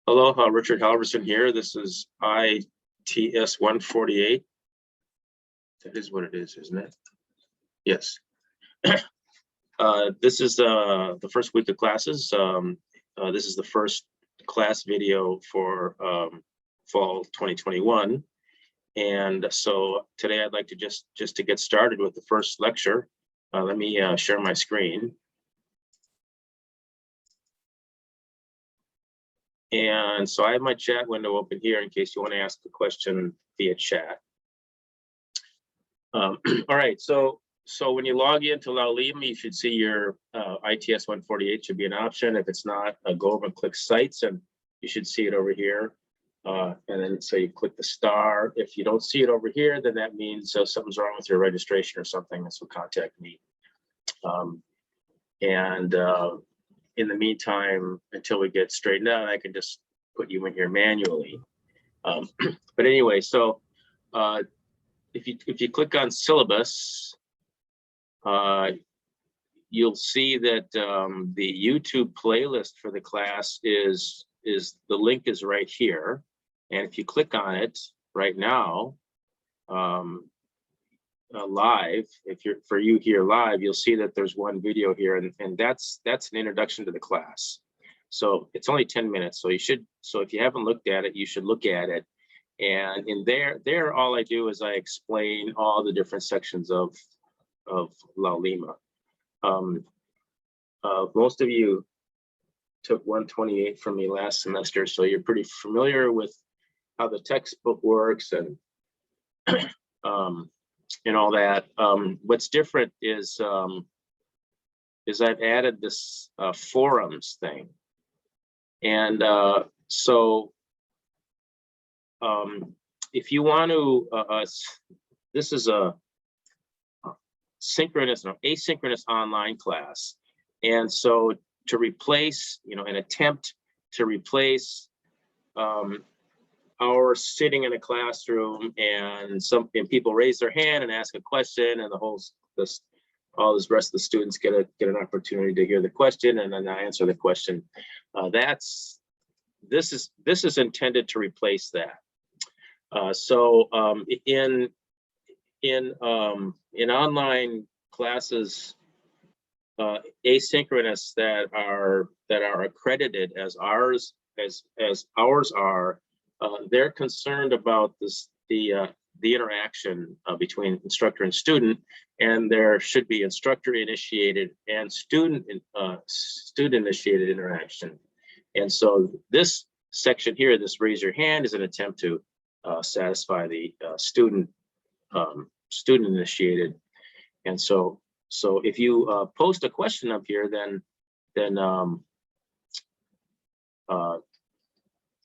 Hello, Richard Halverson here. This is ITS148. That is what it is, isn't it? Yes. This is the first week of classes. This is the first class video for fall 2021. And so today I'd like to just to get started with the first lecture. Let me share my screen. And so I have my chat window open here in case you want to ask a question via chat. All right, so when you log into Laulima, you should see your ITS148 should be an option. If it's not, go over and click Sites, and you should see it over here. And then so you click the star. If you don't see it over here, then that means something's wrong with your registration or something. So contact me. In the meantime, until we get straightened out, I can just put you in here manually. But anyway, so if you click on syllabus, you'll see that the YouTube playlist for the class is the link is right here, and if you click on it right now, live, for you here live, you'll see that there's one video here, and that's an introduction to the class. So it's only 10 minutes, so if you haven't looked at it, you should look at it. And in there all I do is I explain all the different sections of Laulima. Most of you took 128 from me last semester, so you're pretty familiar with how the textbook works and all that. What's different is I've added this forums thing, and if you want to, this is a synchronous, no, asynchronous online class, and so to replace, an attempt to replace our sitting in a classroom and people raise their hand and ask a question, and all this rest of the students get an opportunity to hear the question and then I answer the question. This is intended to replace that. In online classes, asynchronous that are accredited as ours are, they're concerned about the interaction between instructor and student, and there should be instructor initiated and student initiated interaction. And so this section here, this raise your hand, is an attempt to satisfy the student initiated. And so if you post a question up here, then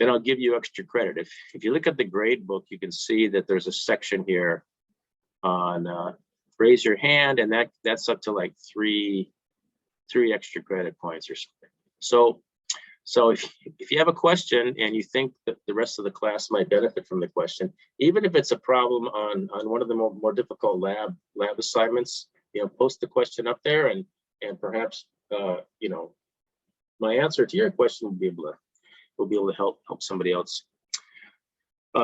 I'll give you extra credit. If you look at the grade book, you can see that there's a section here on raise your hand, and that's up to like three extra credit points or something. So if you have a question and you think that the rest of the class might benefit from the question, even if it's a problem on one of the more difficult lab assignments, post the question up there, and perhaps my answer to your question will be able to help somebody else.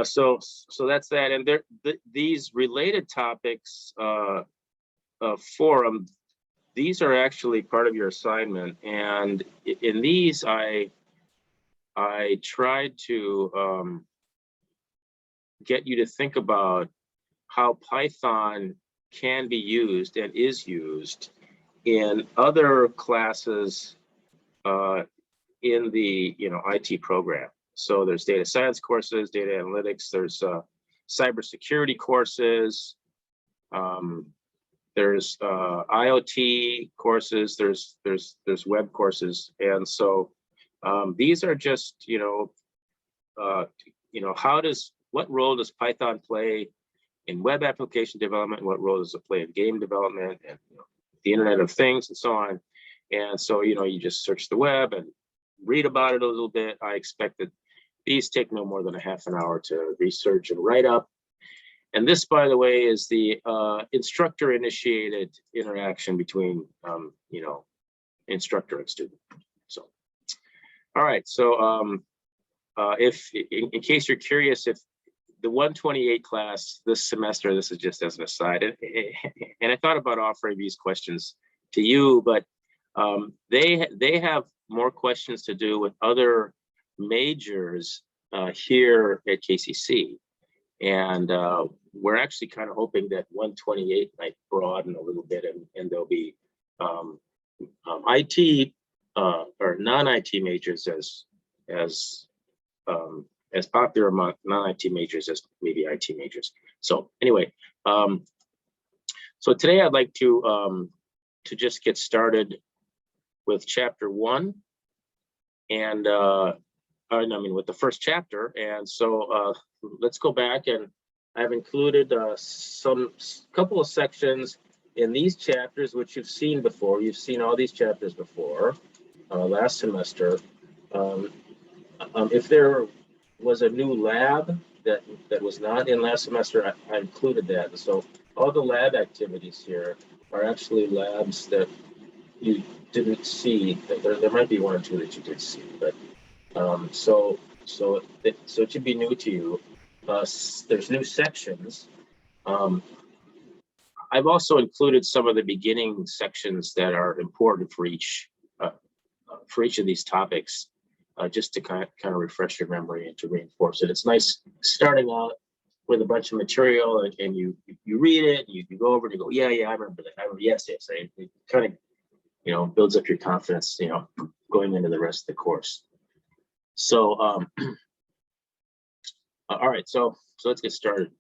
So that's that. And these related topics forum, these are actually part of your assignment. And in these, I tried to get you to think about how Python can be used and is used in other classes in the IT program. So there's data science courses, data analytics, there's cybersecurity courses, there's IoT courses, there's web courses, and so these are just what role does Python play in web application development, and what role does it play in game development and the Internet of Things and so on. And so you just search the web and read about it a little bit. I expect that these take no more than a half an hour to research and write up. And this, by the way, is the instructor-initiated interaction between, instructor and student. So, all right. So if in case you're curious, if the 128 class this semester, this is just as an aside, and I thought about offering these questions to you, but they have more questions to do with other majors here at KCC. And we're actually kind of hoping that 128 might broaden a little bit, and there'll be IT or non-IT majors as popular among non-IT majors as maybe IT majors. So anyway, so today I'd like to just get started with chapter 1, and I mean with the first chapter. And so let's go back, and I've included some couple of sections in these chapters which you've seen before. You've seen all these chapters before last semester. If there was a new lab that was not in last semester, I included that. And so all the lab activities here are actually labs that you didn't see. There might be one or two that you did see, but so it should be new to you. There's new sections. I've also included some of the beginning sections that are important for each of these topics, just to kind of refresh your memory and to reinforce it. It's nice starting out with a bunch of material, and you read it, you go over it, and you go, yeah, I remember that. Yes. It kind of builds up your confidence, going into the rest of the course. So all right, so let's get started.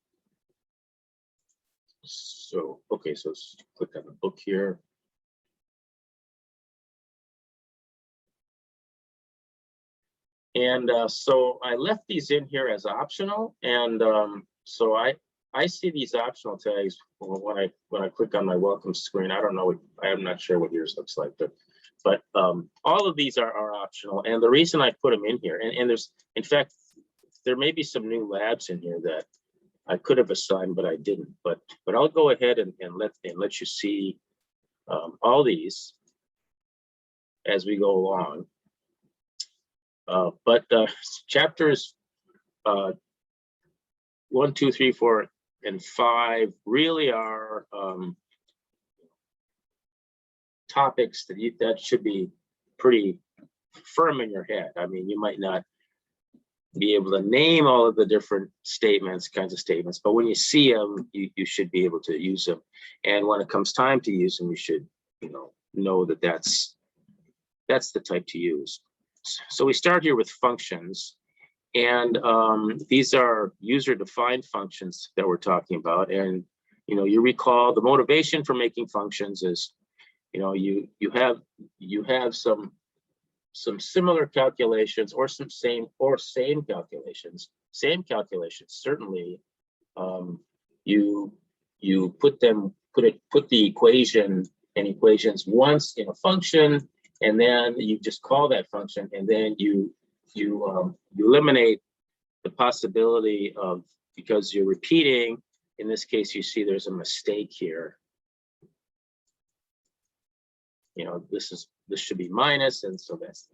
So okay, so let's click on the book here. And so I left these in here as optional, and so I see these optional tags when I click on my welcome screen. I don't know, I'm not sure what yours looks like, but all of these are optional. And the reason I put them in here, and there's, in fact, there may be some new labs in here that I could have assigned, but I didn't. But I'll go ahead and let you see all these as we go along. But chapters 1, 2, 3, 4, and 5 really are topics that should be pretty firm in your head. I mean, you might not be able to name all of the different kinds of statements, but when you see them, you should be able to use them. And when it comes time to use them, you should know that that's the type to use. So we start here with functions, and these are user-defined functions that we're talking about. And you recall the motivation for making functions is you have some similar calculations, or some same calculations. Same calculations, certainly. You put the equation and equations once in a function, and then you just call that function, and then you eliminate the possibility of, because you're repeating. In this case, you see there's a mistake here. This should be minus, and so that's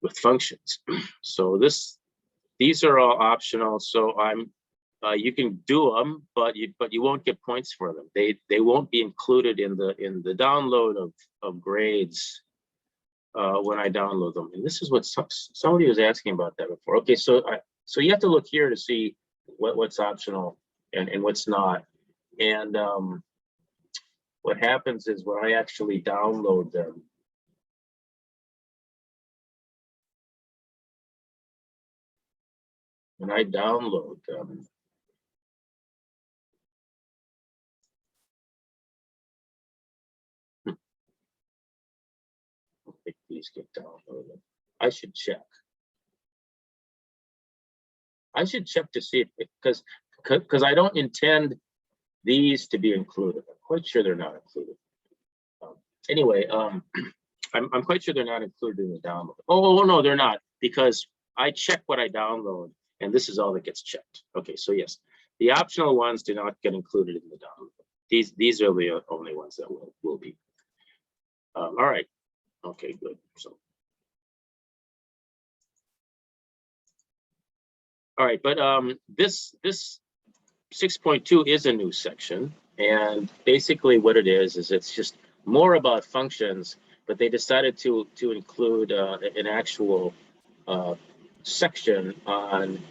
with functions. So these are all optional. So you can do them, but you won't get points for them. They won't be included in the download of grades when I download them. And this is what somebody was asking about that before. Okay, so you have to look here to see what's optional and what's not. And what happens is when I actually download them, I think these get downloaded. I should check to see if, because I don't intend these to be included. I'm quite sure they're not included. Anyway, I'm quite sure they're not included in the download. Oh no, they're not, because I check what I download, and this is all that gets checked. Okay, so yes, the optional ones do not get included in the download. These are the only ones that will be. All right. Okay, good. So All right, but this 6.2 is a new section, and basically what it is it's just more about functions, but they decided to include an actual section on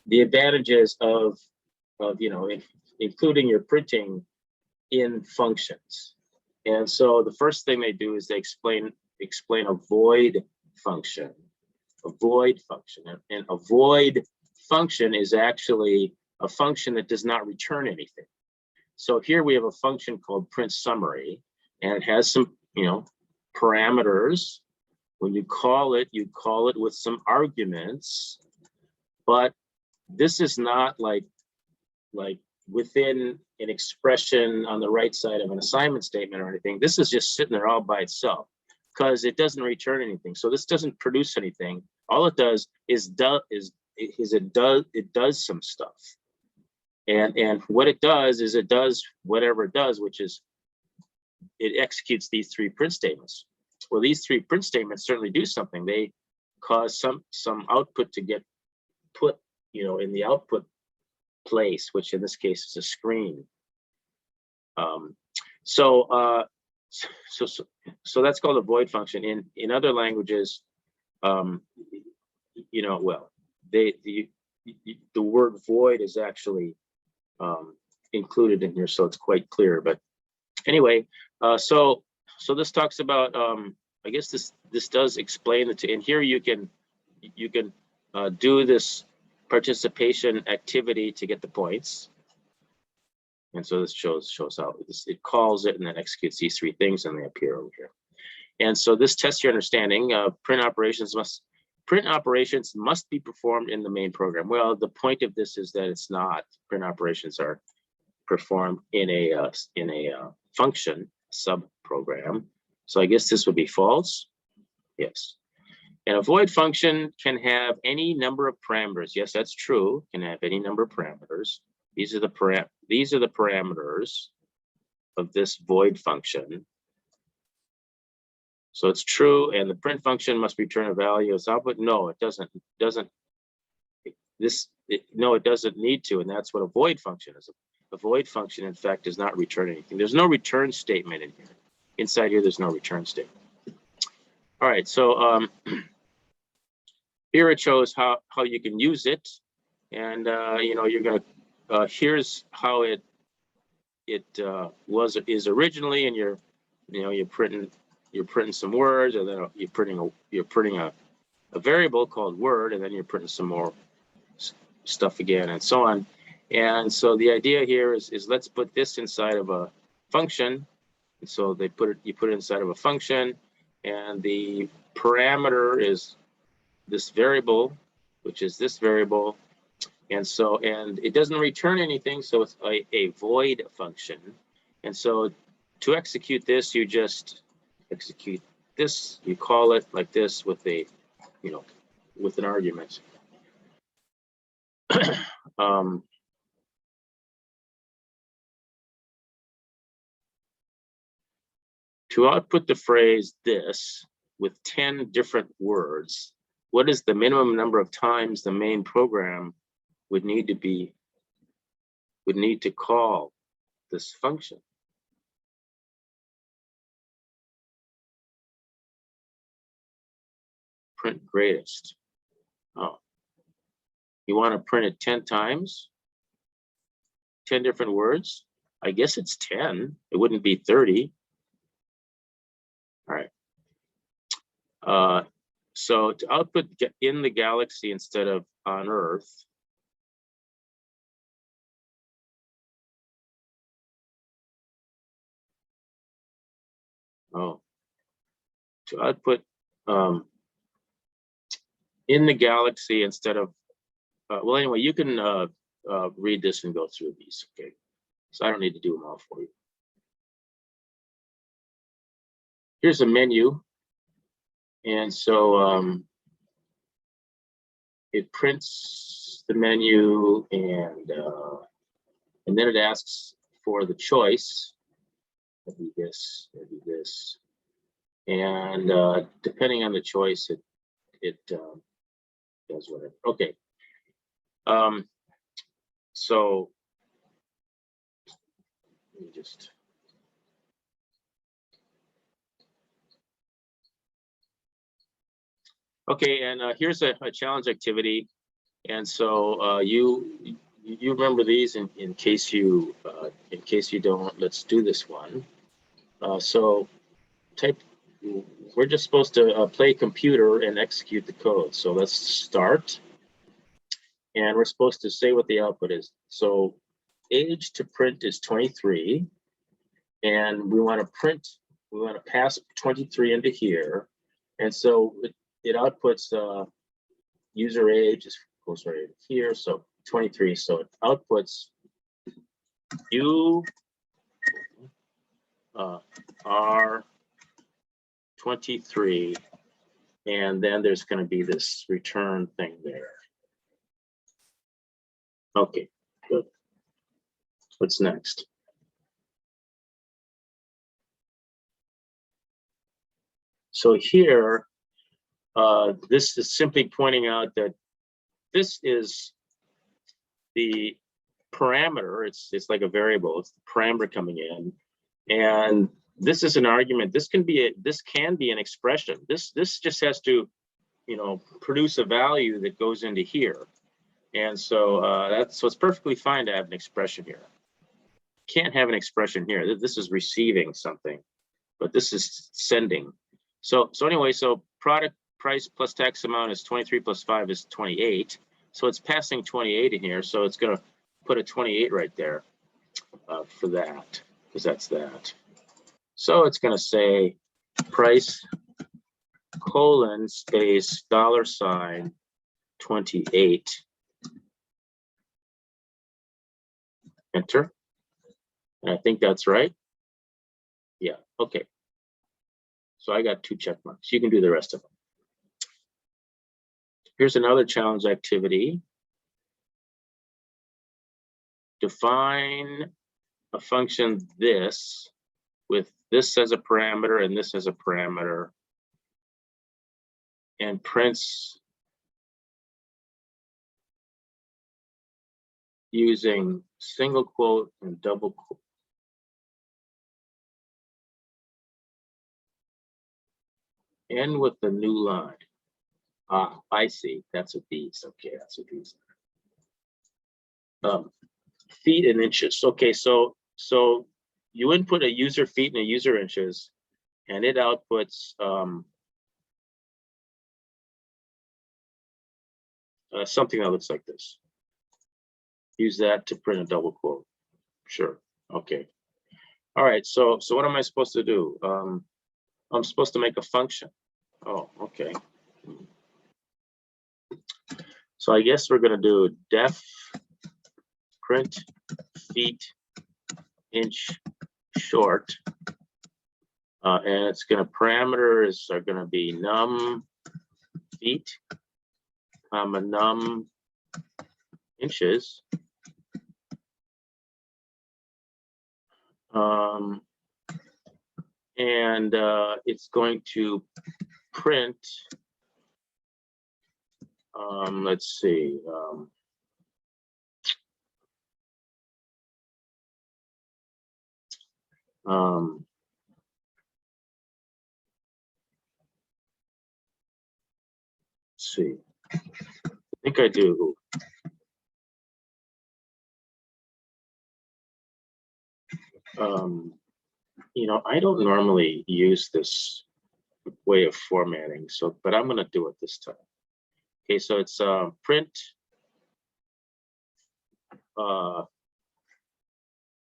the advantages of including your printing in functions. And so the first thing they do is they explain a void function. A void function, and a void function is actually a function that does not return anything. So here we have a function called print summary, and it has some parameters. When you call it with some arguments, but this is not like within an expression on the right side of an assignment statement or anything. This is just sitting there all by itself because it doesn't return anything. So this doesn't produce anything. All it does is it does some stuff. And what it does is it does whatever it does, which is it executes these three print statements. Well, these three print statements certainly do something. They cause some output to get put, in the output place, which in this case is a screen. So that's called a void function. In other languages, well, the word void is actually included in here, so it's quite clear. But anyway, so this talks about I guess this does explain it. And here you can do this participation activity to get the points. And so this shows how it calls it and then executes these three things, and they appear over here. And so this tests your understanding. Print operations must be performed in the main program. Well, the point of this is that it's not. Print operations are performed in a function subprogram. So I guess this would be false. Yes. And a void function can have any number of parameters. Yes, that's true. Can have any number of parameters. These are the parameters of this void function. So it's true, and the print function must return a value as output. No, it doesn't. No, it doesn't need to, and that's what a void function is. A void function, in fact, does not return anything. There's no return statement in here. Inside here, there's no return statement. All right, so here it shows how you can use it, and you're gonna. Here's how it is originally, and you're printing some words, and then you're printing a variable called word, and then you're printing some more stuff again, and so on. And so the idea here is let's put this inside of a function. And so you put it inside of a function, and the parameter is this variable, which is this variable. And it doesn't return anything, so it's a void function. And so to execute this, you just execute this. You call it like this with with an argument. To output the phrase "this" with 10 different words, what is the minimum number of times the main program would need to call this function? Print greatest. Oh, you want to print it 10 times? 10 different words? I guess it's 10. It wouldn't be 30. All right. So to output in the galaxy instead of on Earth, to output in the galaxy instead of, well, anyway, you can read this and go through these, okay? So I don't need to do them all for you. Here's a menu. And so it prints the menu, and then it asks for the choice. Maybe this, maybe this. And depending on the choice, it does whatever. Okay. So let me just. Okay, and here's a challenge activity, and so you remember these in case you don't. Let's do this one. So we're just supposed to play computer and execute the code. So let's start, and we're supposed to say what the output is. So age to print is 23, and we want to pass 23 into here, and so it outputs user age goes right here, so 23. So it outputs you are 23, and then there's going to be this return thing there. Okay, good. What's next? So here, this is simply pointing out that this is the parameter. It's like a variable. It's the parameter coming in, and this is an argument. This can be an expression. This just has to, produce a value that goes into here, and so it's perfectly fine to have an expression here. Can't have an expression here. This is receiving something, but this is sending. So anyway, so product price plus tax amount is 23 plus 5 is 28. So it's passing 28 in here. So it's going to put a 28 right there for that, because that's that. So it's going to say price colon space $ 28. Enter. And I think that's right. Yeah, okay. So I got 2 check marks. You can do the rest of them. Here's another challenge activity. Define a function this with this as a parameter and this as a parameter, and prints using single quote and double quote. End with the new line. Ah, I see. That's what these. Okay, that's what these are. Feet and inches. Okay, so you input a user feet and a user inches, and it outputs something that looks like this. Use that to print a double quote. Sure. Okay. All right. So what am I supposed to do? I'm supposed to make a function. Oh, okay. So I guess we're going to do def print feet inch short, and it's going to parameters are going to be num feet, comma num inches, and it's going to print. Let's see. Let's see. I think I do. I don't normally use this way of formatting, but I'm going to do it this time. Okay, so it's print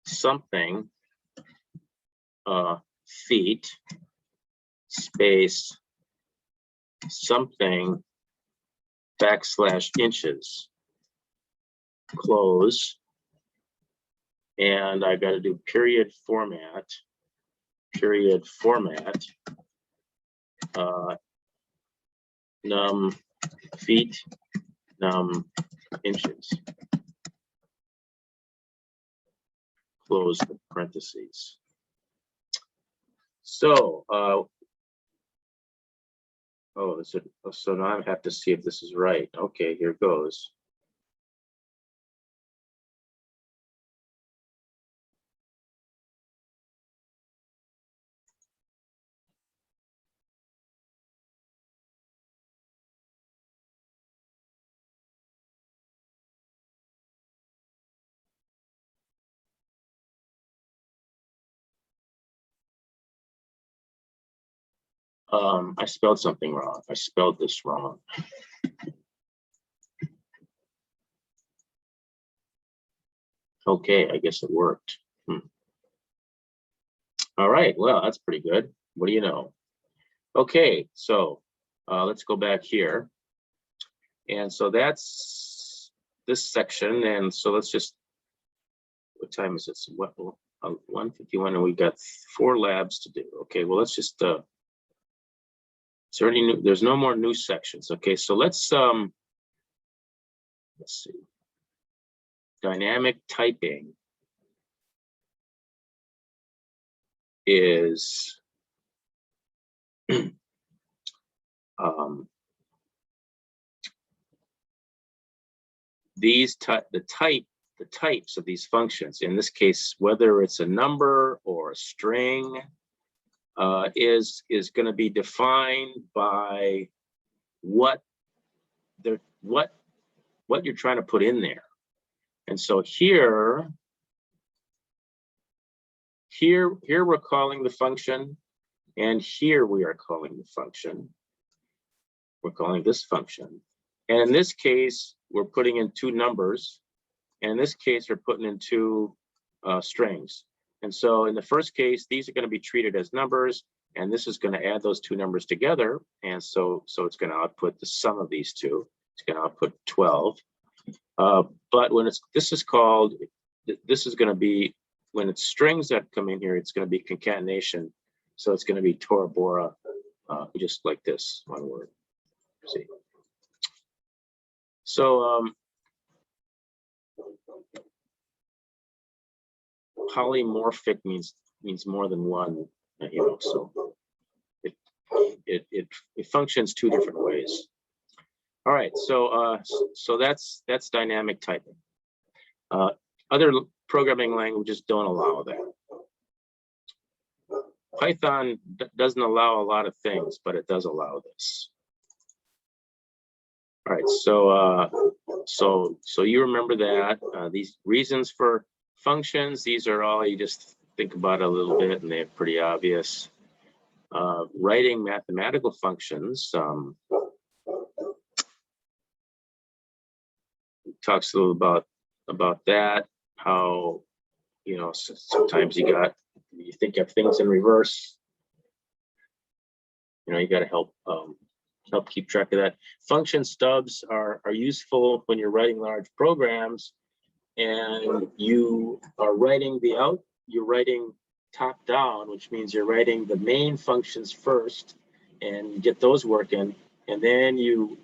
something feet space something / inches close, and I got to do period format num feet num inches close the parentheses. So Oh, is it? So now I have to see if this is right. Okay, here goes. I spelled something wrong. I spelled this wrong. Okay, I guess it worked. All right, well, that's pretty good. What do you know? Okay, so let's go back here. And so that's this section. And so let's just, what time is it? So what, 1:51, and we've got 4 labs to do. Okay, well, let's just, it's already new, there's no more new sections. Okay, so let's see. Dynamic typing is the types of these functions, in this case, whether it's a number or a string, is going to be defined by what you're trying to put in there. And so here we're calling the function, and here we are calling the function. We're calling this function. And in this case, we're putting in 2 numbers. And in this case, we're putting in 2 strings. And so in the first case, these are going to be treated as numbers, and this is going to add those 2 numbers together. And so it's going to output the sum of these 2. It's going to output 12. But when this is going to be, when it's strings that come in here, it's going to be concatenation. So it's going to be Tora Bora, just like this, one word. See. So polymorphic means more than one, so it functions 2 different ways. All right, so that's dynamic typing. Other programming languages don't allow that. Python doesn't allow a lot of things, but it does allow this. All right, so you remember that these reasons for functions, these are all, you just think about it a little bit and they're pretty obvious. Writing mathematical functions talks a little about that, how, sometimes you think of things in reverse, you got to help keep track of that. Function stubs are useful when you're writing large programs and you are writing you're writing top down, which means you're writing the main functions first and get those working, and then you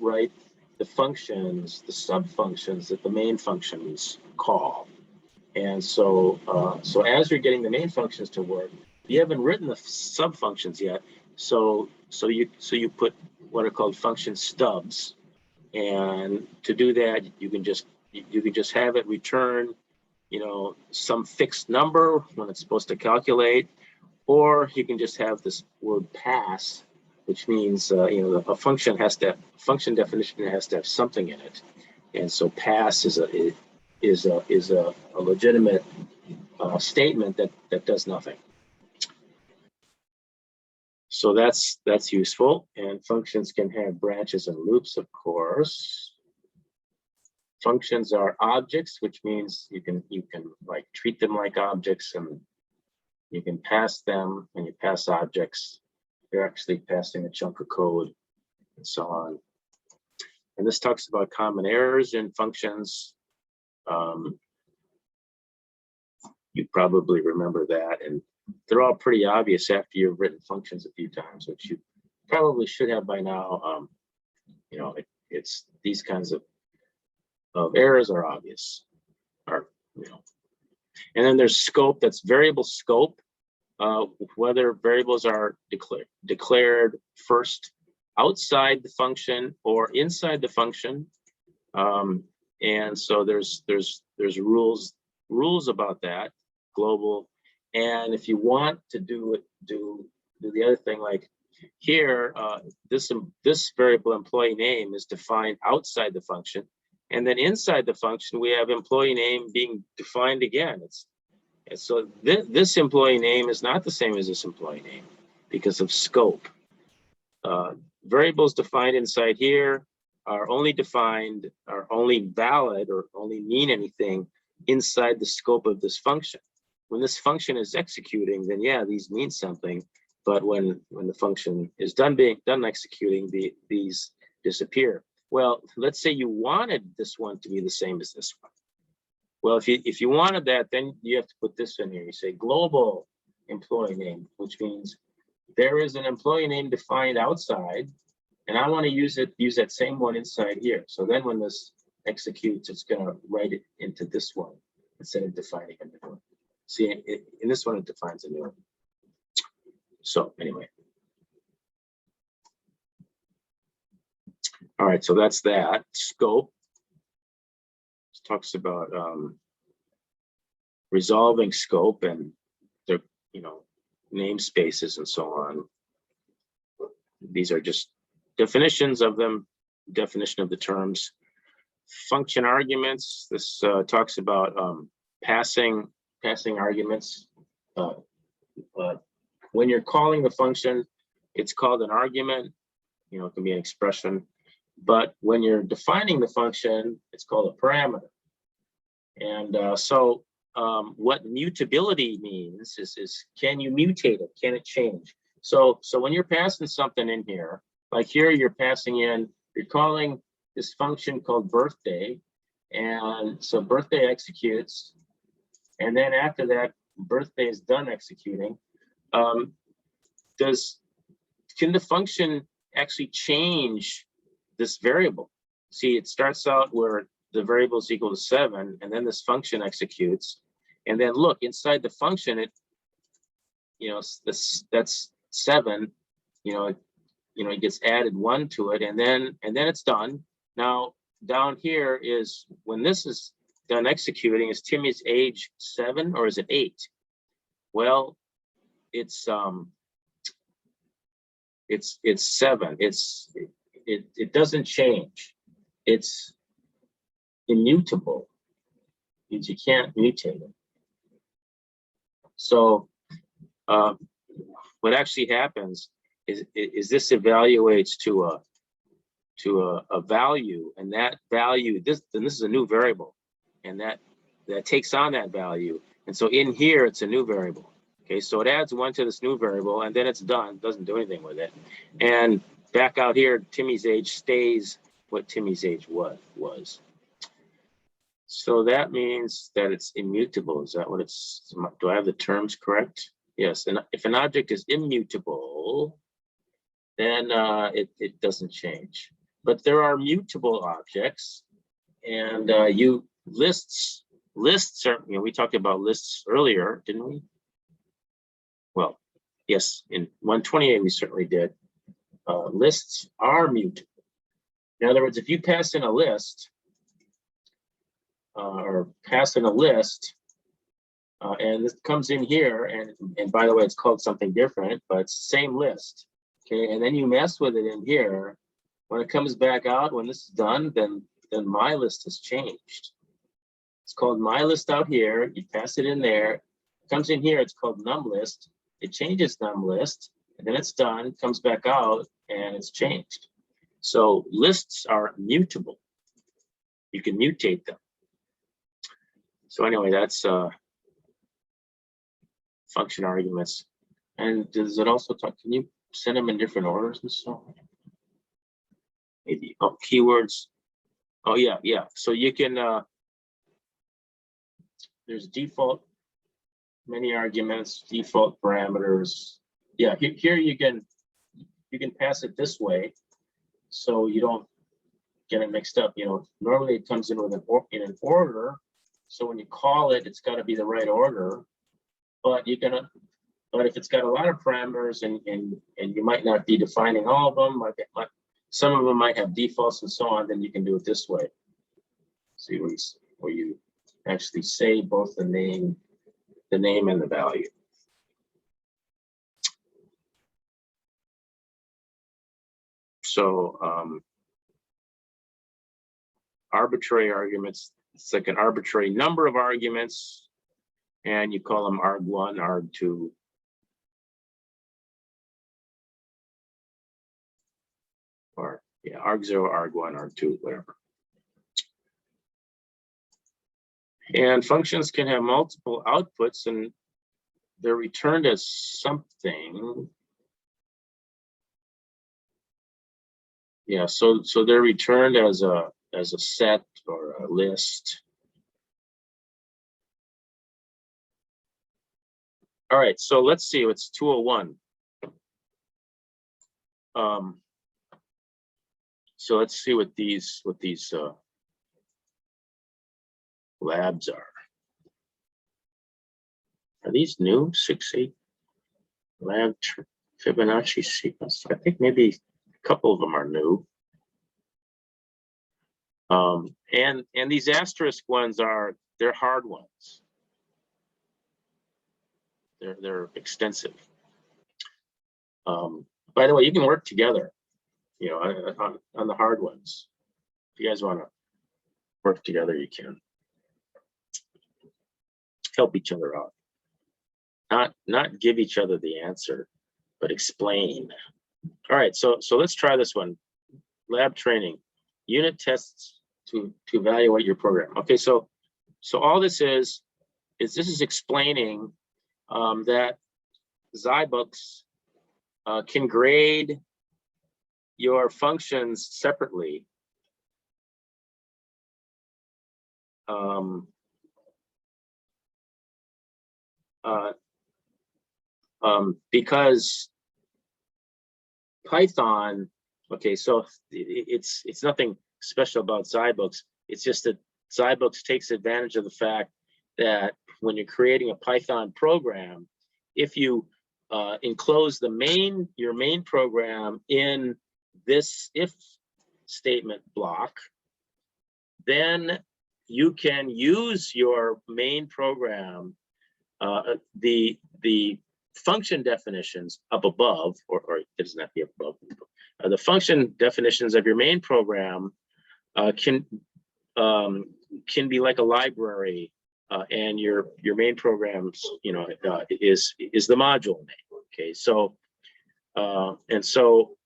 write the functions, the sub functions that the main functions call. And so as you're getting the main functions to work, you haven't written the sub functions yet. So you put what are called function stubs, and to do that, you can just have it return, some fixed number when it's supposed to calculate, or you can just have this word pass, which means a function definition has to have something in it, and so pass is a legitimate statement that does nothing. So that's useful, and functions can have branches and loops, of course. Functions are objects, which means you can like treat them like objects, and you can pass them. When you pass objects, you're actually passing a chunk of code, and so on. And this talks about common errors in functions. You probably remember that, and they're all pretty obvious after you've written functions a few times, which you probably should have by now. It's these kinds of errors are obvious, and then there's scope. That's variable scope, whether variables are declared first outside the function or inside the function. And so there's rules about that, global. And if you want to do the other thing, like here, this variable employee name is defined outside the function, and then inside the function we have employee name being defined again. So this employee name is not the same as this employee name because of scope. Variables defined inside here are only valid or only mean anything inside the scope of this function. When this function is executing, then yeah, these mean something. But when the function is done executing, these disappear. Well, let's say you wanted this one to be the same as this one. Well, if you wanted that, then you have to put this in here. You say global employee name, which means there is an employee name defined outside, and I want to use that same one inside here. So then when this executes, it's going to write it into this one instead of defining a new one. See, in this one, it defines a new one. So anyway. All right, so that's that. Scope. It talks about resolving scope and the, namespaces and so on. These are just definitions of them, definition of the terms. Function arguments. This talks about passing arguments. When you're calling the function, it's called an argument. It can be an expression. But when you're defining the function, it's called a parameter. And what mutability means is can you mutate it? Can it change? So when you're passing something in here, like here you're calling this function called birthday. And so birthday executes. And then after that, birthday is done executing. Can the function actually change this variable? See, it starts out where the variable is equal to 7, and then this function executes. And then look, inside the function, that's 7, it gets added 1 to it, and then it's done. Now, down here is when this is done executing, is Timmy's age 7 or is it 8? Well, it's 7. It doesn't change. It's immutable. Means you can't mutate it. So what actually happens is this evaluates to a value, and that value, this is a new variable, and that takes on that value. And so in here, it's a new variable. Okay, so it adds 1 to this new variable, and then it's done. Doesn't do anything with it. And back out here, Timmy's age stays what Timmy's age was. So that means that it's immutable. Is that what it's? Do I have the terms correct? Yes. And if an object is immutable, then it doesn't change. But there are mutable objects, and lists are. We talked about lists earlier, didn't we? Well, yes, in 128 we certainly did. Lists are mutable. In other words, if you pass in a list, and this comes in here, and by the way, it's called something different, but it's the same list. Okay, and then you mess with it in here. When it comes back out, when this is done, then my list has changed. It's called my list out here. You pass it in there. It comes in here. It's called num list. It changes num list, and then it's done. Comes back out, and it's changed. So lists are mutable. You can mutate them. So anyway, that's function arguments. And does it also talk? Can you send them in different orders and so on? Maybe keywords. Oh yeah. So you can. There's default many arguments, default parameters. Yeah, here you can pass it this way, so you don't get it mixed up. Normally it comes in with an order, so when you call it, it's got to be the right order. But if it's got a lot of parameters and and you might not be defining all of them. Some of them might have defaults and so on. Then you can do it this way. See where you actually say both the name and the value. So arbitrary arguments, it's like an arbitrary number of arguments, and you call them arg1, arg2. Or yeah, arg0, arg1, arg2, whatever. And functions can have multiple outputs, and they're returned as something. Yeah, so they're returned as a set or a list. All right, so let's see. It's 201. So let's see what these labs are. Are these new? 6-8 lab Fibonacci sequence. I think maybe a couple of them are new. And these asterisk ones they're hard ones. They're extensive. By the way, you can work together, you know, on the hard ones. If you guys want to work together, you can help each other out. Not give each other the answer, but explain. All right, so let's try this one. Lab training, unit tests to evaluate your program. Okay, so all this is explaining that Zybooks can grade your functions separately. Because Python, okay, so it's nothing special about Zybooks. It's just that Zybooks takes advantage of the fact that when you're creating a Python program, if you enclose your main program in this if statement block, then you can use your main program, the function definitions up above, or it doesn't have to be up above. The function definitions of your main program can be like a library, and your main programs, you know, is the module name. Okay, so and so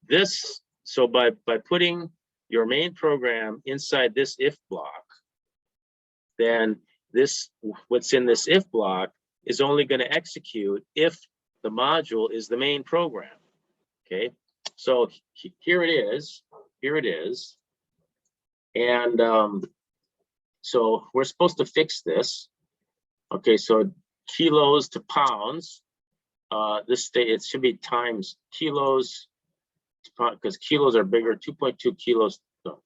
this, so by putting your main program inside this if block, then what's in this if block is only going to execute if the module is the main program. Okay, so here it is. And so we're supposed to fix this. Okay, so kilos to pounds. It should be times kilos, because kilos are bigger. 2.2 kilos, no,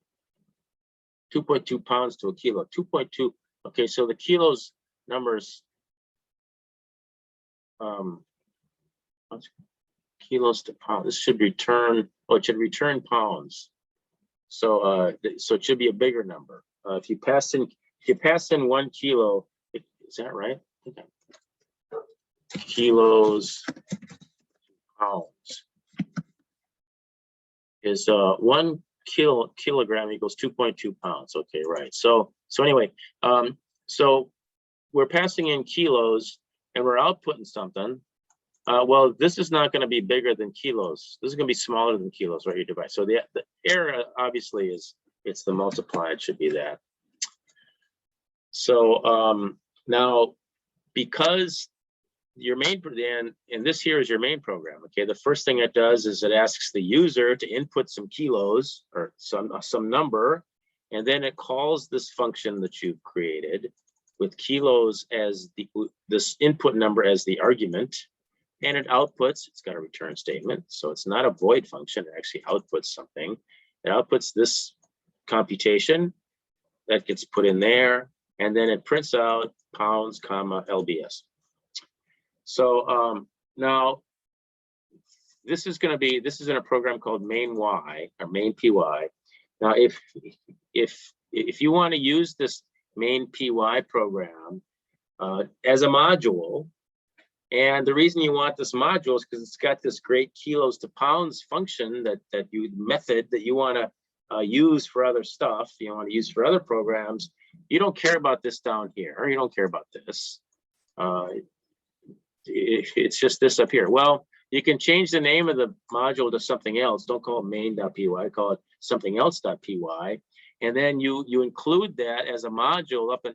2.2 pounds to a kilo. 2.2. Okay, so the kilos numbers, kilos to pounds. This should return. Oh, it should return pounds. So so it should be a bigger number. If you pass in 1 kilo, is that right? Okay. Kilos to pounds is 1 kilogram equals 2.2 pounds. Okay, right. So anyway, so we're passing in kilos and we're outputting something. Well, this is not going to be bigger than kilos. This is going to be smaller than kilos, right? Your device. So the error obviously it's the multiply. It should be that. So now, because your main, and this here is your main program. Okay, the first thing it does is it asks the user to input some kilos or some number, and then it calls this function that you've created with kilos as this input number as the argument. And it outputs, it's got a return statement. So it's not a void function, it actually outputs something. It outputs this computation that gets put in there, and then it prints out pounds, comma, LBS. So now this is going to be, this is in a program called main Y or main PY. Now, if you want to use this main PY program as a module, and the reason you want this module is because it's got this great kilos to pounds function method that you want to use for other stuff, you want to use for other programs. You don't care about this down here, or you don't care about this. It's just this up here. Well, you can change the name of the module to something else. Don't call it main.py, call it something else.py. And then you include that as a module up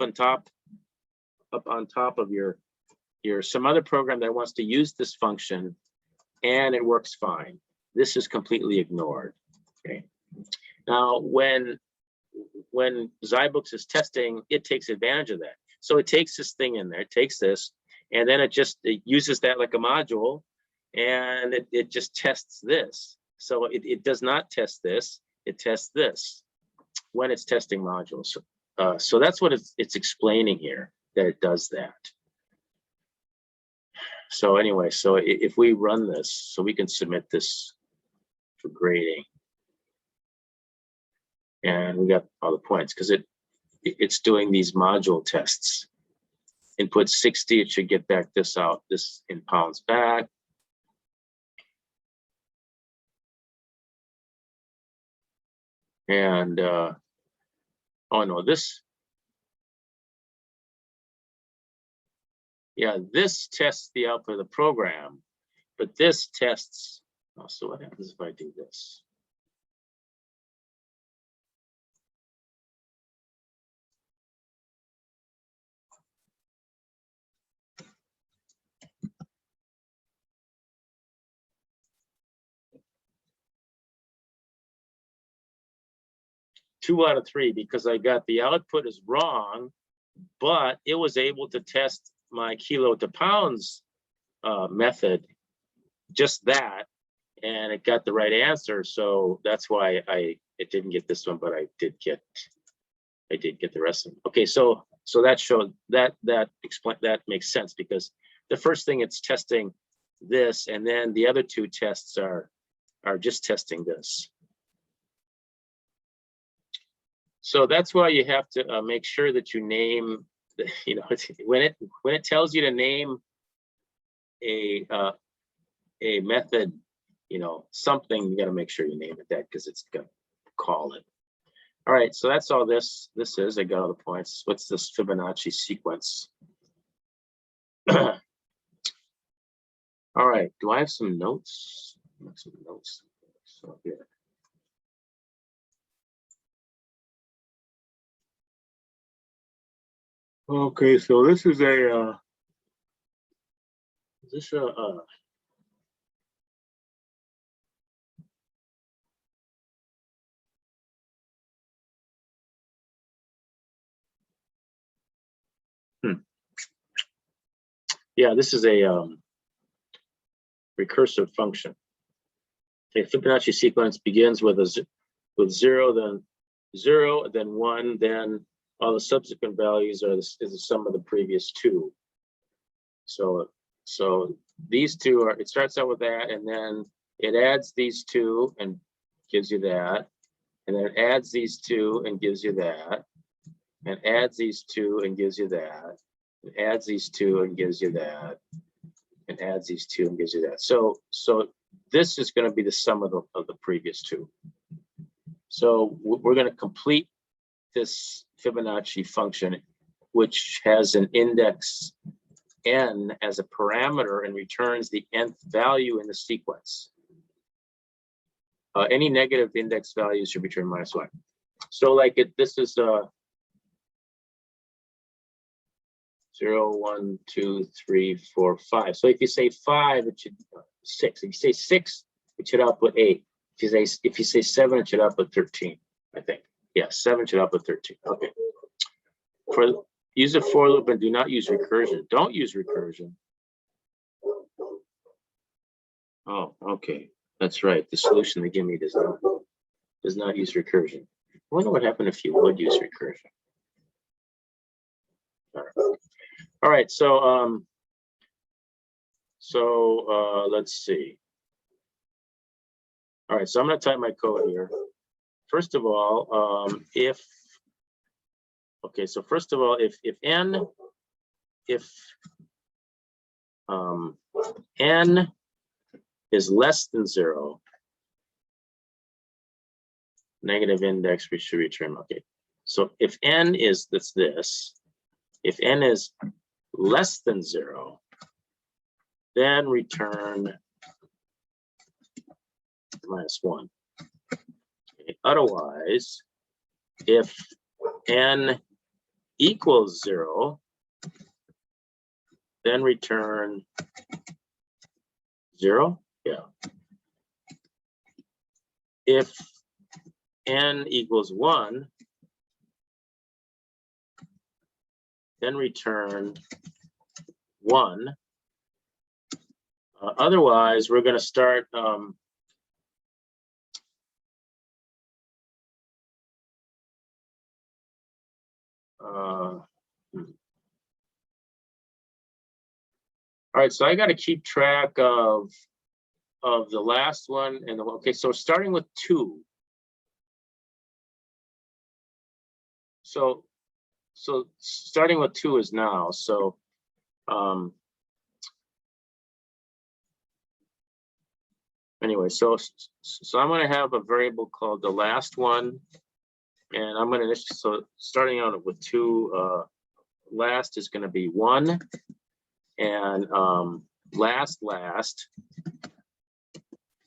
on top of your some other program that wants to use this function, and it works fine. This is completely ignored. Okay. Now, when Zybooks is testing, it takes advantage of that. So it takes this thing in there, it takes this, and then it uses that like a module, and it just tests this. So it does not test this, it tests this when it's testing modules. So that's what it's explaining here, that it does that. So anyway, so if we run this, so we can submit this for grading. And we got all the points because it's doing these module tests. Input 60, it should get back this in pounds back. And oh no, this tests the output of the program, but this tests. Oh, so what happens if I do this? Two out of three, because I got the output is wrong, but it was able to test my kilo to pounds method, just that, and it got the right answer. So that's why it didn't get this one, but I did get the rest of them. Okay, so that showed that makes sense, because the first thing it's testing this, and then the other two tests are just testing this. So that's why you have to make sure that you name, you know, when it tells you to name a method, you know, something, you got to make sure you name it that, because it's gonna call it. All right, so that's all this is. I got all the points. What's this Fibonacci sequence? All right, do I have some notes? Some notes. So here. Okay, so this is a yeah, this is a recursive function. A Fibonacci sequence begins with zero, then 1, then all the subsequent values is the sum of the previous two. So these two are, it starts out with that, and then it adds these two and gives you that, and then it adds these two and gives you that, and adds these two and gives you that, and adds these two and gives you that, and adds these two and gives you that. So this is going to be the sum of the previous two. So we're going to complete this Fibonacci function, which has an index n as a parameter and returns the nth value in the sequence. Any negative index values should return -1. So like this is 0, 1, 2, 3, 4, 5. So if you say 5, it should 6. If you say 6, it should output 8. If you say 7, it should output 13. I think. Yeah, 7 should output 13. Okay. Use a for loop and do not use recursion. Don't use recursion. Oh, okay. That's right. The solution they give me does not use recursion. I wonder what happened if you would use recursion. All right. So let's see. All right, so I'm going to type my code here. First of all, if n is less than 0, negative index we should return. Okay, so if n is this, if n is less than 0, then return -1. Okay. Otherwise, if n equals 0, then return 0. Yeah. If n equals 1, then return 1. Otherwise, we're going to start all right, so I got to keep track of the last one and the okay. So starting with 2. So starting with 2 is now. So anyway, so I'm going to have a variable called the last one, and I'm going to so starting out with 2. Last is going to be 1, and last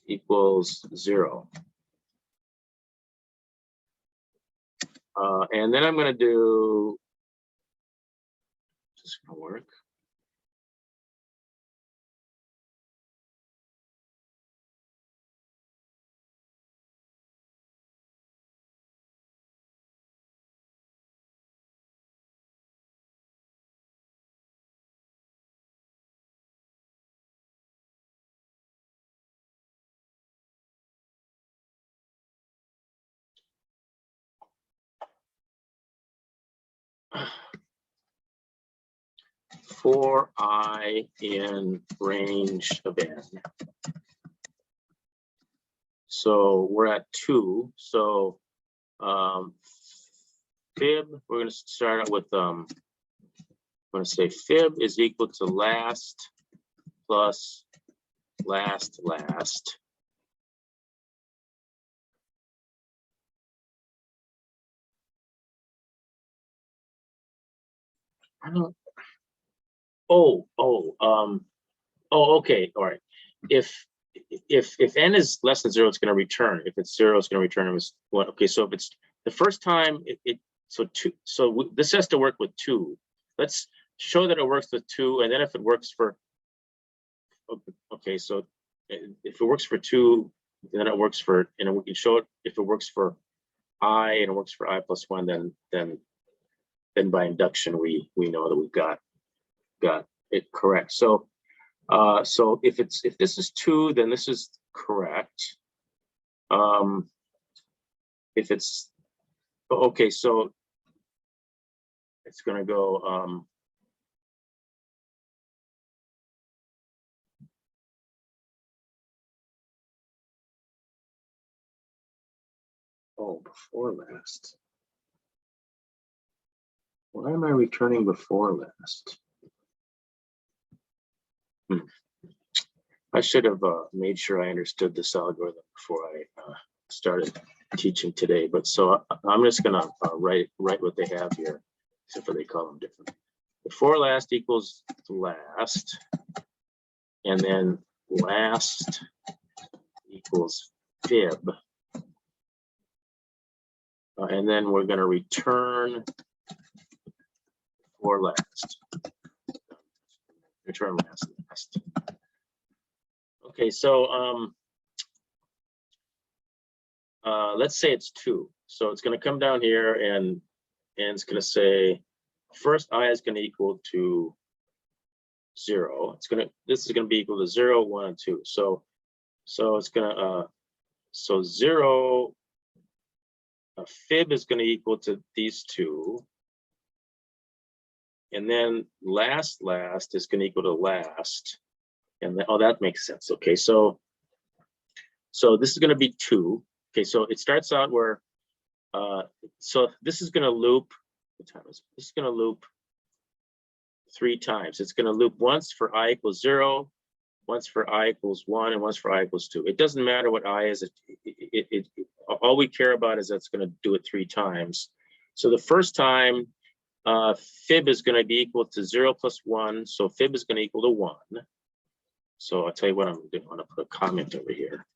equals 0. And then I'm going to do, this is going to work. For I in range of n. So we're at 2. So fib, we're going to start out with I'm going to say fib is equal to last plus last. I don't. Okay, all right. If n is less than 0, it's going to return. If it's 0, it's going to return it 1. Okay, so if it's the first time, this has to work with 2. Let's show that it works with 2, and then if it works for, okay, so if it works for 2, then it works for, and we can show it if it works for I and it works for I plus 1, then by induction we know that we've got it correct. So so if this is 2, then this is correct. If it's okay, so it's going to go before last. Why am I returning before last? I should have made sure I understood this algorithm before I started teaching today. But so I'm just going to write what they have here, except for they call them different. Before last equals last, and then last equals fib. And then we're going to return for last. Return last. Okay, so let's say it's 2. So it's going to come down here and it's going to say first I is going to equal to 0. This is going to be equal to 0, 1, and 2. So it's going to so 0 fib is going to equal to these 2. And then last is going to equal to last. And then, oh, that makes sense. Okay, so So this is going to be 2. Okay, so it starts out where, so this is going to loop, what time is it? This is going to loop 3 times. It's going to loop once for I equals 0, once for I equals 1, and once for I equals 2. It doesn't matter what I is. All we care about is that it's going to do it 3 times. So the first time, fib is going to be equal to 0 plus 1. So fib is going to equal to 1. So I'll tell you what I'm doing. I'm going to put a comment over here.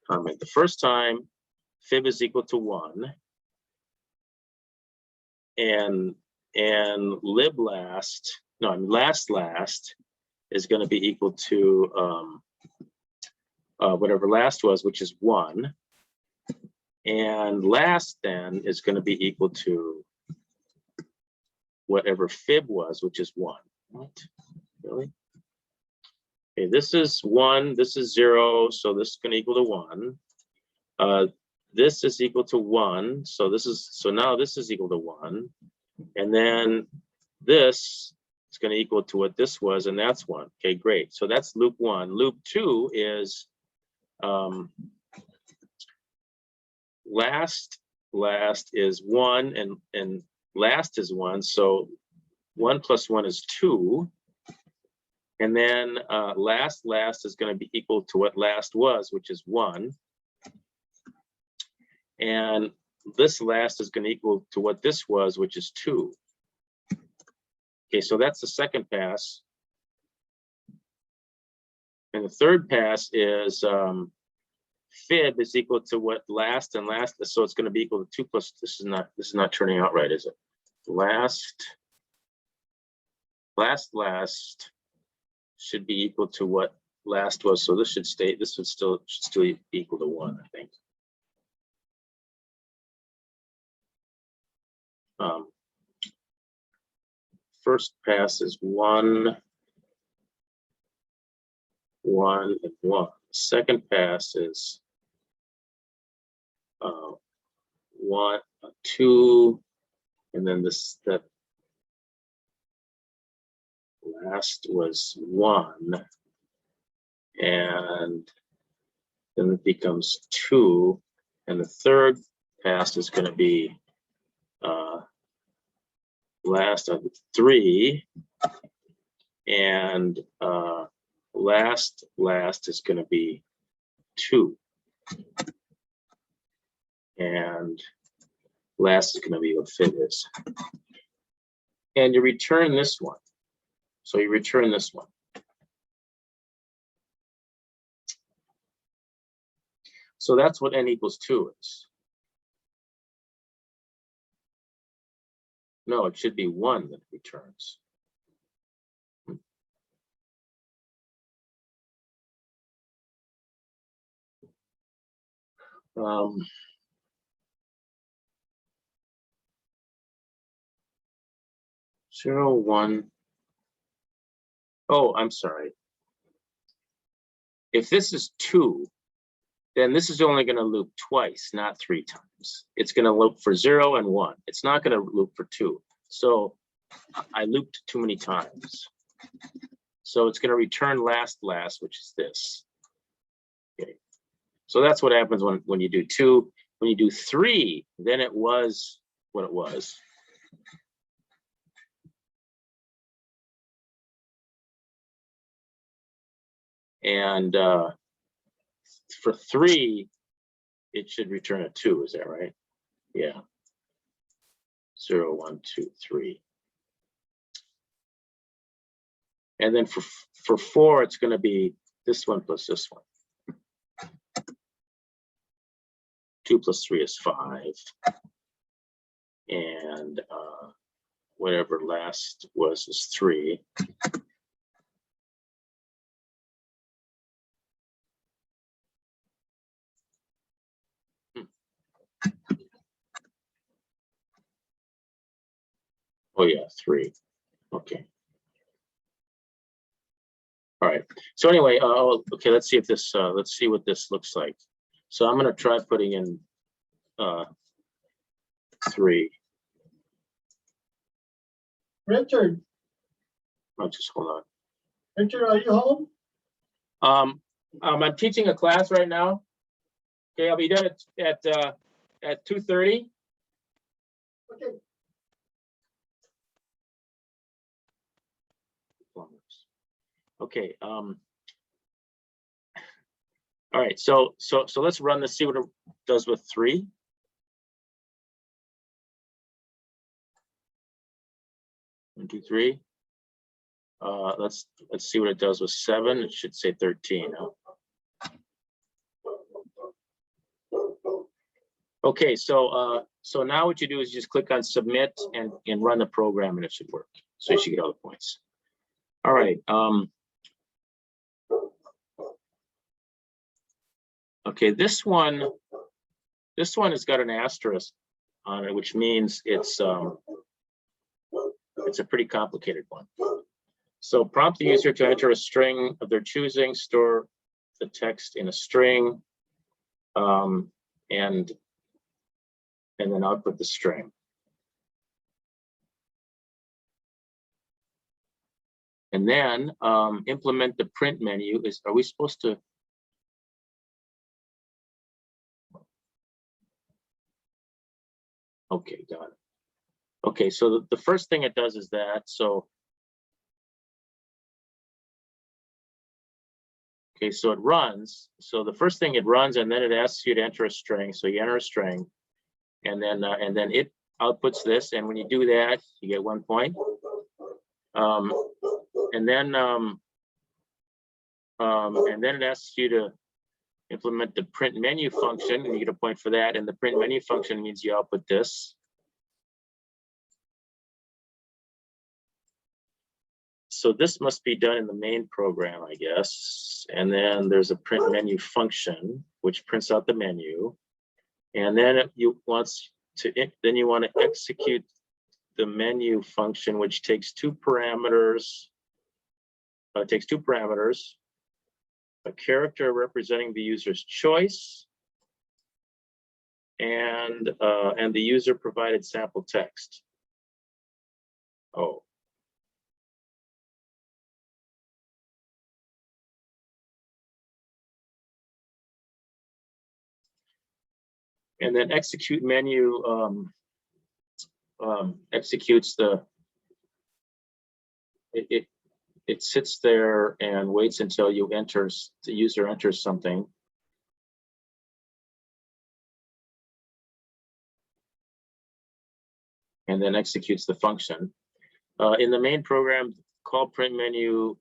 Comment. The first time, fib is equal to 1. And lib last, no, I mean last is going to be equal to whatever last was, which is 1. And last then is going to be equal to whatever fib was, which is 1. What? Really? Okay, this is 1, this is 0, so this is going to equal to 1. This is equal to 1, so now this is equal to 1. And then this is going to equal to what this was, and that's 1. Okay, great. So that's loop 1. Loop 2 is last is 1, and last is 1. So 1 plus 1 is 2. And then last is going to be equal to what last was, which is 1. And this last is going to equal to what this was, which is 2. Okay, so that's the second pass. And the third pass is fib is equal to what last and last, so it's going to be equal to 2 plus, this is not turning out right, is it? Last should be equal to what last was, so this should still be equal to 1, I think. First pass is 1, 1, and 1. Second pass is 1, 2, and then that last was 1, and then it becomes 2, and the third pass is going to be last of 3, and last is going to be 2, and last is going to be what fib is. And you return this one. So you return this one. So that's what n equals 2 is. No, it should be 1 that returns. 0, 1. Oh, I'm sorry. If this is 2, then this is only going to loop twice, not 3 times. It's going to loop for 0 and 1. It's not going to loop for 2. So I looped too many times. So it's going to return last, which is this. Okay. So that's what happens when you do 2. When you do 3, then it was what it was. And for 3, it should return a 2. Is that right? Yeah. 0, 1, 2, 3. And then for 4, it's going to be this one plus this one. 2 plus 3 is 5. And whatever last was is 3. Oh yeah, 3. Okay. All right. So anyway, okay. Let's see if this. Let's see what this looks like. So I'm going to try putting in 3. Richard. Oh, just hold on. Richard, are you home? I'm teaching a class right now. Okay, I'll be done at 2:30. Okay. Okay. All right. So let's run this. See what it does with 3. One, 2, 3. Let's see what it does with 7. It should say 13. Okay, so now what you do is just click on submit and run the program, and it should work. So you should get all the points. All right. Okay, this one has got an asterisk on it, which means it's a pretty complicated one. So prompt the user to enter a string of their choosing, store the text in a string, and then output the string. And then implement the print menu. Are we supposed to? Okay, got it. Okay, so the first thing it does is that. Okay, so it runs. So the first thing it runs, and then it asks you to enter a string. So you enter a string, and then it outputs this. And when you do that, you get 1 point. And then it asks you to implement the print menu function, and you get a point for that. And the print menu function means you output this. So this must be done in the main program, I guess. And then there's a print menu function, which prints out the menu. And then you want to execute the menu function, which takes 2 parameters. It takes 2 parameters, a character representing the user's choice, and the user provided sample text. Oh. And then execute menu executes it sits there and waits until the user enters something. And then executes the function. In the main program, call print menu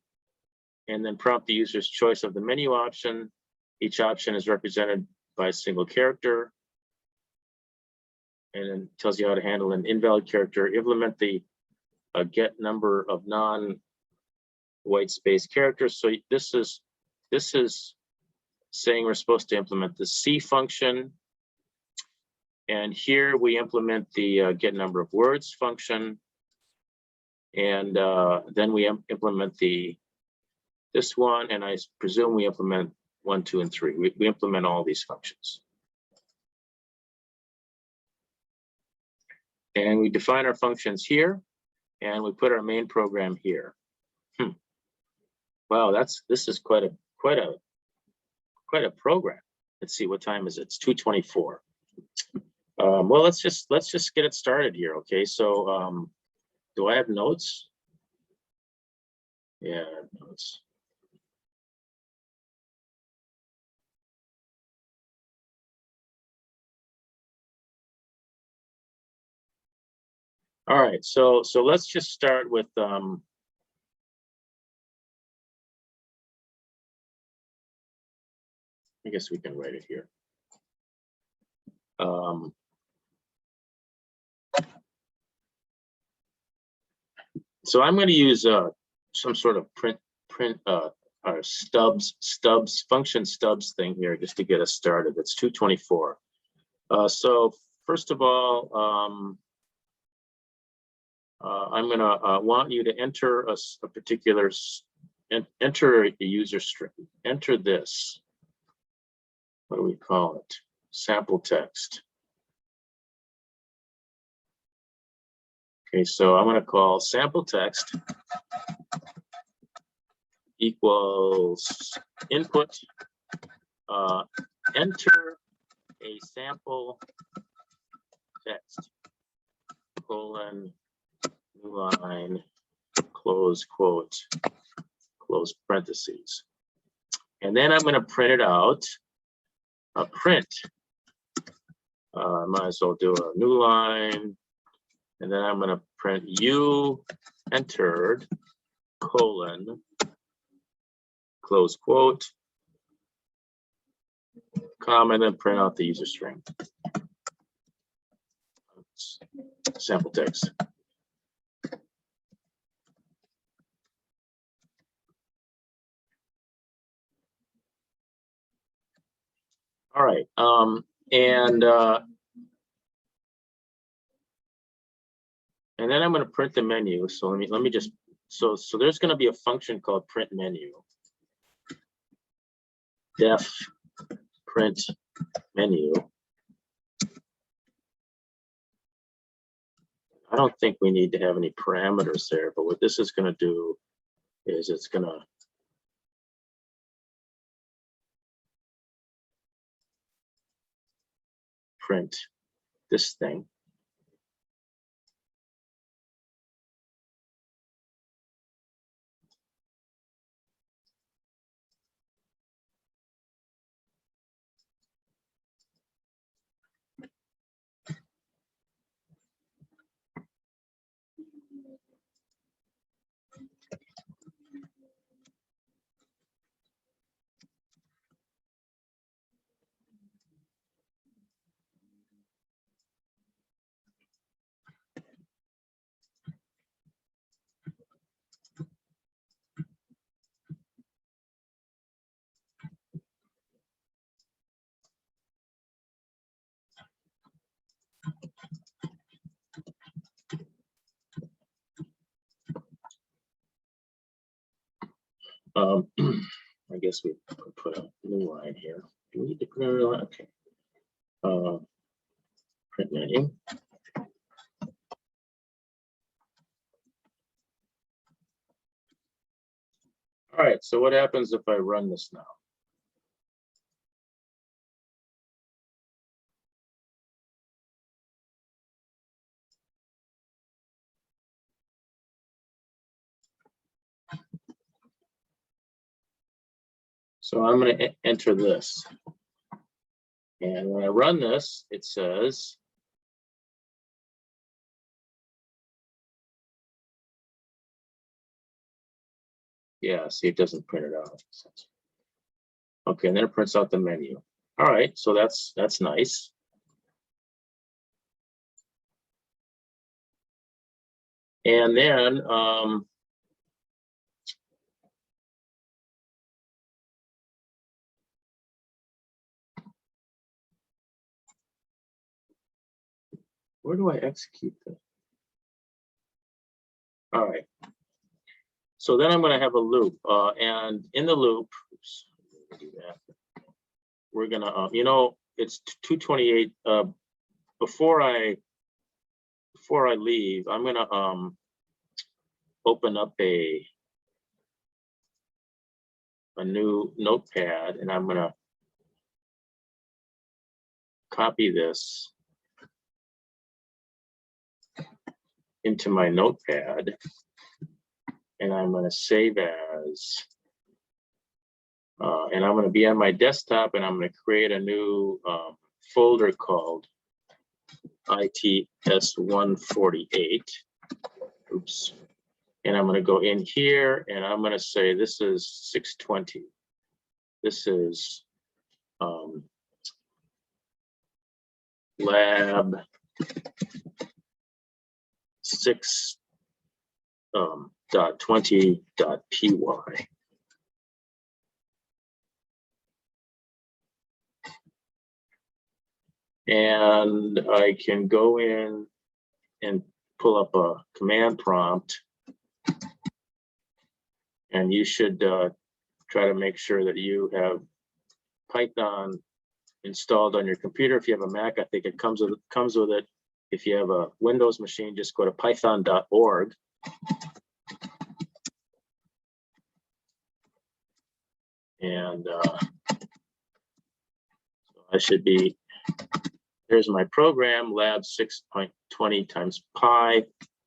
and then prompt the user's choice of the menu option. Each option is represented by a single character. And then tells you how to handle an invalid character. Implement the get number of non-white space characters. So this is saying we're supposed to implement the C function. And here we implement the get number of words function. And then we implement this one, and I presume we implement 1, 2, and 3. We implement all these functions. And we define our functions here, and we put our main program here. Wow, this is quite a program. Let's see, what time is it? It's 2:24. Well, let's just get it started here. Okay, so do I have notes? Yeah, I have notes. All right, so let's just start with I guess we can write it here. So I'm going to use some sort of stubs function stubs thing here just to get us started. It's 2:24. So first of all, I'm going to want you to enter a particular enter a user string. Enter this. What do we call it? Sample text. Okay, so I'm going to call sample text equals input, enter a sample text, colon, new line, close quote, close parentheses. And then I'm going to print it out, a print. Might as well do a new line, and then I'm going to print you entered, colon, close quote, comma, and then print out the user string. Sample text. All right, and then I'm going to print the menu. So let me just so there's going to be a function called print menu. Def print menu. I don't think we need to have any parameters there, but what this is going to do is it's going to print this thing. I guess we could put a new line here. Do we need to put a new line? Okay. Print menu. All right, so what happens if I run this now? So I'm going to enter this. And when I run this, it says, yeah, see, it doesn't print it out. Okay, and then it prints out the menu. All right, so that's nice. And then where do I execute this? All right. So then I'm going to have a loop, and in the loop, oops, do that. We're going to, you know, it's 228. Before I leave, I'm going to open up a new notepad, and I'm going to copy this into my notepad, and I'm going to save as, and I'm going to be on my desktop, and I'm going to create a new folder called ITS148. Oops. And I'm going to go in here, and I'm going to say this is 620. This is lab 6.20.py. And I can go in and pull up a command prompt, and you should try to make sure that you have Python installed on your computer. If you have a Mac, I think it comes with it. If you have a Windows machine, just go to python.org. And I should be, here's my program, lab 6.20 times pi,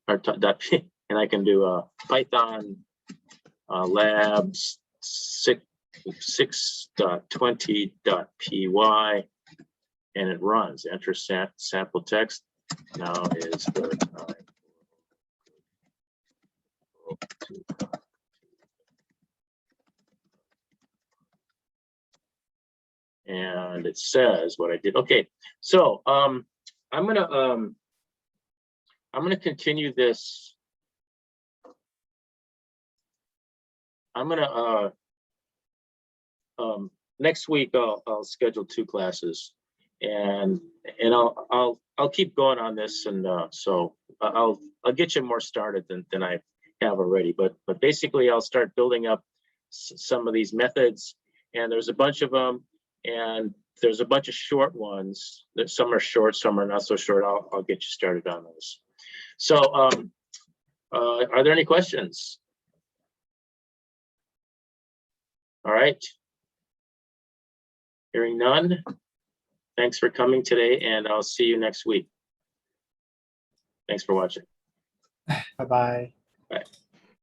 or dot p, and I can do a Python labs 6.20.py, and it runs. Enter sample text. Now is the time. And it says what I did. Okay, so I'm gonna continue this. I'm gonna next week I'll schedule 2 classes, and I'll keep going on this, and so I'll get you more started than I have already. But basically I'll start building up some of these methods, and there's a bunch of them. And there's a bunch of short ones. That some are short, some are not so short. I'll get you started on those. So, are there any questions? All right. Hearing none. Thanks for coming today, and I'll see you next week. Thanks for watching. Bye-bye. Bye.